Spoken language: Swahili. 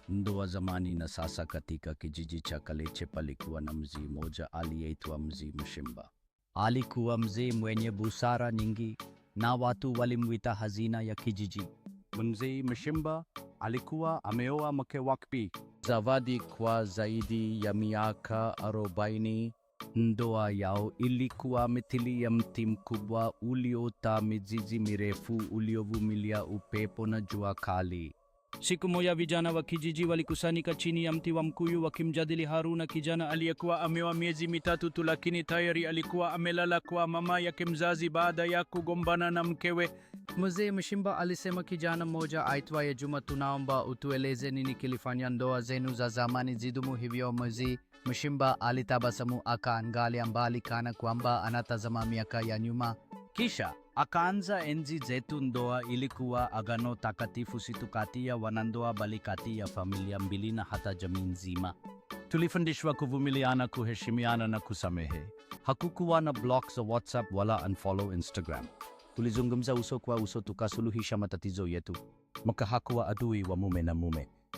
Ndoa zamani na sasa. Katika kijiji cha Kaleche palikuwa na mzee mmoja aliyeitwa Mzee Mshimba. Alikuwa mzee mwenye busara nyingi na watu walimwita hazina ya kijiji. Mzee Mshimba alikuwa ameoa mke wake Zawadi kwa zaidi ya miaka 40. Ndoa yao ilikuwa mithili ya mti mkubwa ulioota mizizi mirefu uliovumilia upepo na jua kali. Siku moja vijana wa kijiji walikusanyika chini ya mti wa mkuyu wakimjadili Haruna, kijana aliyekuwa ameoa miezi mitatu tu, lakini tayari alikuwa amelala kwa mama yake mzazi baada ya kugombana na mkewe. Mzee Mshimba alisema, kijana mmoja aitwaye Juma, tunaomba utueleze nini kilifanya ndoa zenu za zamani zidumu hivyo. Mzee Mshimba alitabasamu akaangalia mbali kana kwamba anatazama miaka ya nyuma. Kisha akaanza, enzi zetu ndoa ilikuwa agano takatifu, si tu kati ya wanandoa bali kati ya familia mbili na hata jamii nzima. Tulifundishwa kuvumiliana, kuheshimiana na kusamehe. Hakukuwa na blocks za WhatsApp wala unfollow Instagram. Tulizungumza uso kwa uso, tukasuluhisha matatizo yetu. Mke hakuwa adui wa mume na mume